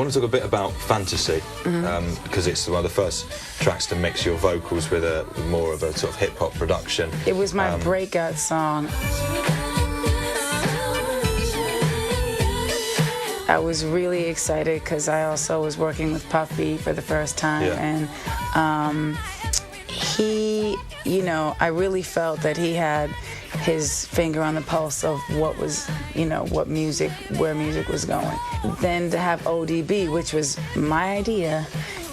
want to talk a bit about Fantasy, because it's one of the first tracks to mix your vocals with a more of a sort of hip-hop production. It was my breakout song. I was really excited because I also was working with Puffy for the first time, and he, you know, I really felt that he had his finger on the pulse of what was, you know, where music was going. Then to have ODB, which was my idea,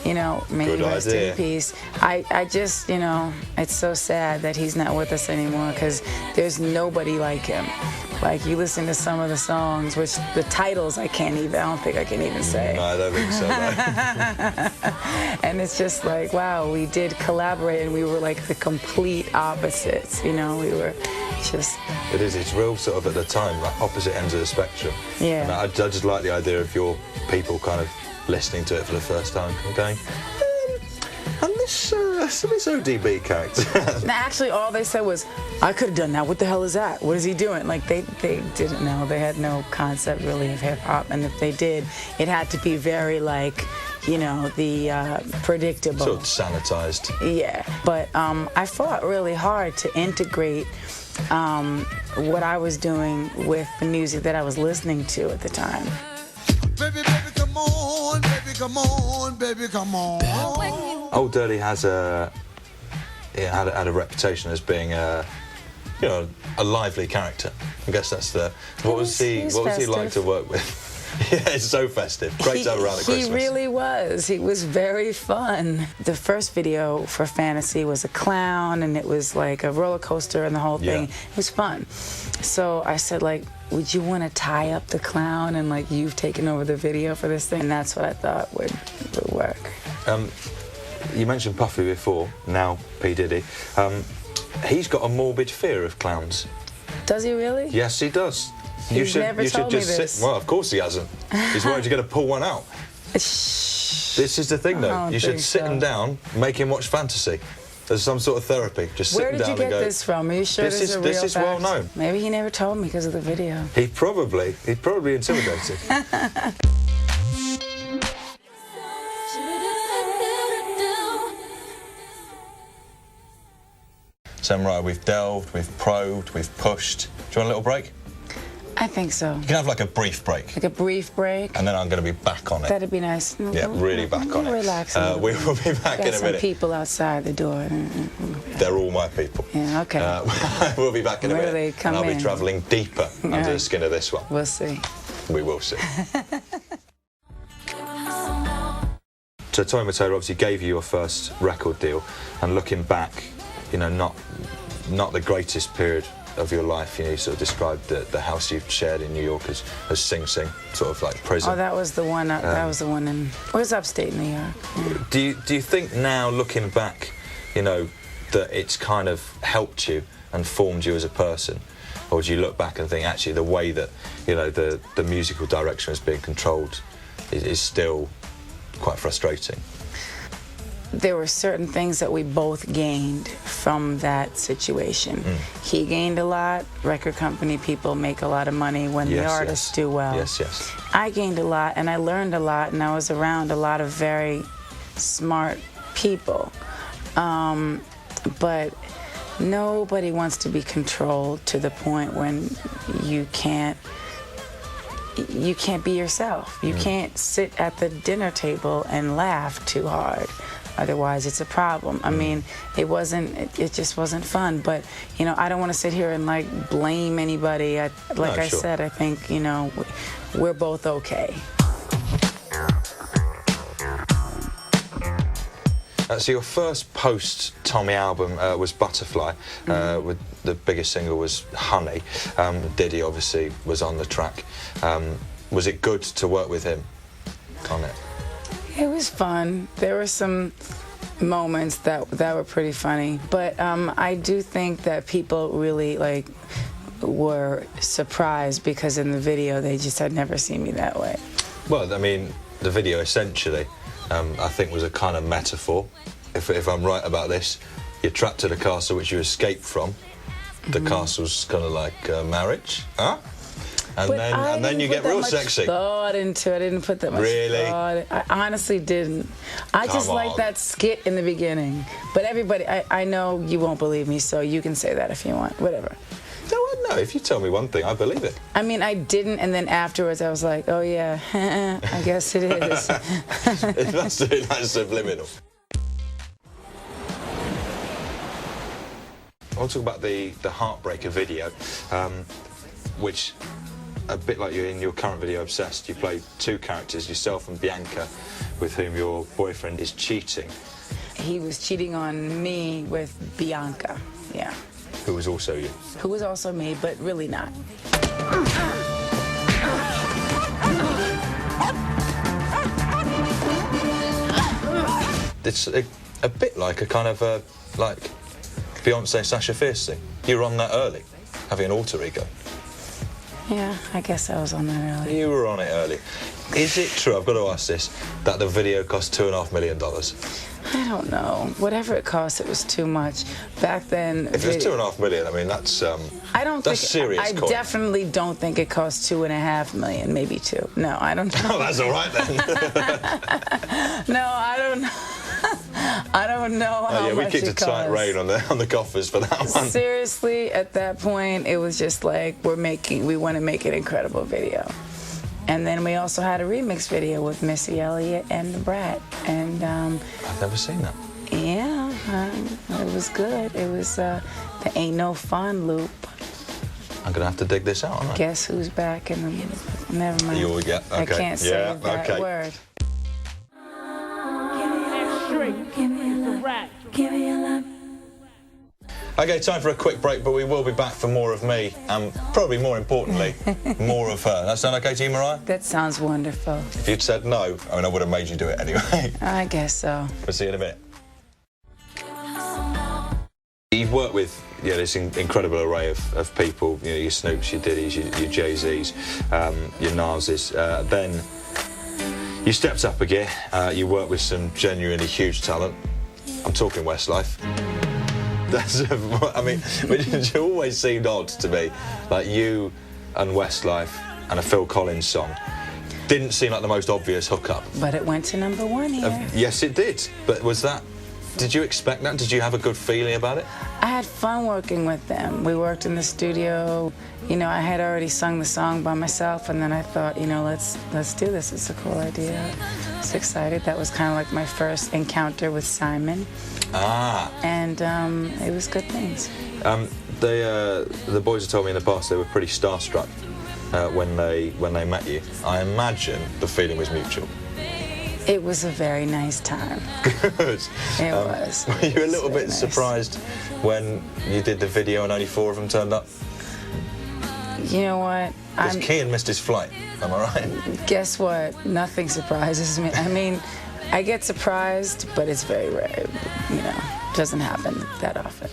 you know, may he rest in peace. I just, you know, it's so sad that he's not with us anymore because there's nobody like him. Like, you listen to some of the songs, which the titles I don't think I can even say. No, I don't think so, no. And it's just like, wow, we did collaborate and we were like the complete opposites, you know, we were just... It's real sort of at the time, like opposite ends of the spectrum. Yeah. And I just like the idea of your people kind of listening to it for the first time and going, and this ODB character. Actually, all they said was, I could have done that. What the hell is that? What is he doing? Like, they didn't know. They had no concept, really, of hip-hop. And if they did, it had to be very, like, you know, the predictable. Sort of sanitized. Yeah. But I fought really hard to integrate what I was doing with the music that I was listening to at the time. Baby, baby, come on, baby, come on, baby, come on. Old Dirty has had a reputation as being a lively character. I guess that's the. What was he like to work with? Yeah, it's so festive. Great to have around at Christmas. He really was. He was very fun. The first video for Fantasy was a clown, and it was like a roller coaster and the whole thing. It was fun. So I said, like, would you want to tie up the clown and, like, you've taken over the video for this thing? And that's what I thought would work. You mentioned Puffy before, now P. Diddy. He's got a morbid fear of clowns. Does he really? Yes, he does. He's never told me this. Well, of course he hasn't. He's worried you're going to pull one out. This is the thing, though. You should sit him down, make him watch Fantasy. There's some sort of therapy. Just sit him down and go. Where did you get this from? Are you sure this is a real fact? This is well known. Maybe he never told me because of the video. He's probably intimidated. So, Mariah, we've delved, we've probed, we've pushed. Do you want a little break? I think so. You can have like a brief break. Like a brief break? And then I'm going to be back on it. That'd be nice. Yeah, really back on it. Relax. We will be back in a minute. Some people outside the door. They're all my people. Yeah, okay. We'll be back in a minute. Where do they come in? And I'll be travelling deeper under the skin of this one. We'll see. We will see. So Tommy Mottola obviously gave you your first record deal, and looking back, you know, not the greatest period of your life. You know, you sort of described the house you shared in New York as Sing Sing, sort of like prison. Oh, that was the one. That was the one in. It was upstate New York. Yeah. Do you think now, looking back, you know, that it's kind of helped you and formed you as a person, or do you look back and think actually the way that, you know, the musical direction is being controlled is still quite frustrating? There were certain things that we both gained from that situation. He gained a lot. Record company people make a lot of money when the artists do well. Yes, yes. I gained a lot, and I learned a lot, and I was around a lot of very smart people. But nobody wants to be controlled to the point when you can't be yourself. You can't sit at the dinner table and laugh too hard. Otherwise, it's a problem. I mean, it just wasn't fun. But, you know, I don't want to sit here and, like, blame anybody. I said, I think, you know, we're both okay. So your first post-Tommy album was Butterfly, with the biggest single was Honey. Diddy obviously was on the track. Was it good to work with him on it? It was fun. There were some moments that were pretty funny, but I do think that people really were surprised because in the video they just had never seen me that way. Well, I mean, the video essentially, I think, was a kind of metaphor. If I'm right about this, you're trapped in a castle which you escaped from. The castle's kind of like marriage, huh? and then you get real sexy. Thought into it. I didn't put that much thought. I honestly didn't. I just like that skit in the beginning. But everybody, I know you won't believe me, so you can say that if you want. Whatever. No, if you tell me one thing, I believe it. I mean, I didn't, and then afterwards I was like, oh yeah, I guess it is. That's subliminal. I'll talk about the Heartbreaker video, which, a bit like you in your current video, Obsessed, you play two characters, yourself and Bianca, with whom your boyfriend is cheating. He was cheating on me with Bianca, yeah. Who was also you. Who was also me, but really not. It's a bit like a kind of like Beyonce Sasha Fierce thing. You were on that early, having an alter ego. Yeah, I guess I was on that early. You were on it early. Is it true, I've got to ask this, that the video cost $2.5 million? I don't know. Whatever it cost, it was too much. Back then... If it was $2.5 million, I mean, that's serious I coin. Definitely don't think it cost $2.5 million, maybe $2. No, I don't know. Oh, that's all right then. No, I don't know. I don't know how much it cost. Yeah, we kept a tight rein on the coffers for that one. Seriously, at that point, it was just like, we want to make an incredible video. And then we also had a remix video with Missy Elliott and the Brat. And I've never seen that. Yeah, it was good. It was the Ain't No Fun loop. I'm gonna have to dig this out, aren't I? Guess who's back in the... Never mind. Okay. I can't say that word. Okay, time for a quick break, but we will be back for more of me, and probably more importantly, more of her. That sound okay to you, Mariah? That sounds wonderful. If you'd said no, I mean, I would have made you do it anyway. I guess so. We'll see you in a minute. You've worked with this incredible array of people, your Snoops, your Diddy's, your Jay-Z's, your Nas's. Then you stepped up a gear, you worked with some genuinely huge talent. I'm talking Westlife. I mean, it always seemed odd to me, like you and Westlife and a Phil Collins song didn't seem like the most obvious hookup. But it went to #1 here. Yes, it did. But did you expect that? Did you have a good feeling about it? I had fun working with them. We worked in the studio. I had already sung the song by myself, and then I thought, let's do this. It's a cool idea. I was excited. That was kind of like my first encounter with Simon. And it was good things. The boys have told me in the past they were pretty starstruck when they met you. I imagine the feeling was mutual. It was a very nice time. Good. It was. Were you a little bit surprised when you did the video and only 4 of them turned up? You know what? Because Kean missed his flight, am I right? Guess what? Nothing surprises me. I mean, I get surprised, but it's very rare. It doesn't happen that often.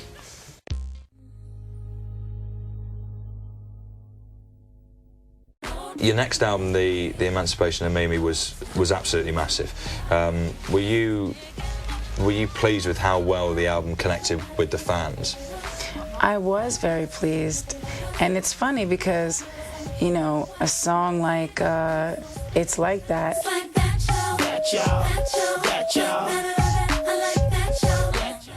Your next album, the Emancipation of Mimi, was absolutely massive. Were you pleased with how well the album connected with the fans? I was very pleased, and it's funny because, a song like It's Like That.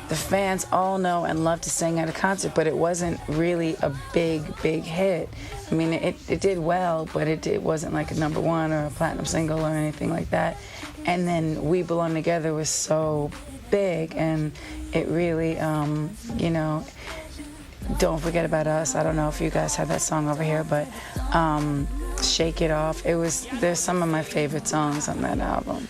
The fans all know and love to sing at a concert, but it wasn't really a big hit. I mean, it did well, but it wasn't like a #1 or a platinum single or anything like that. And then We Belong Together was so big, and it really, Don't Forget About Us. I don't know if you guys have that song over here, but Shake It Off. There's some of my favorite songs on that album.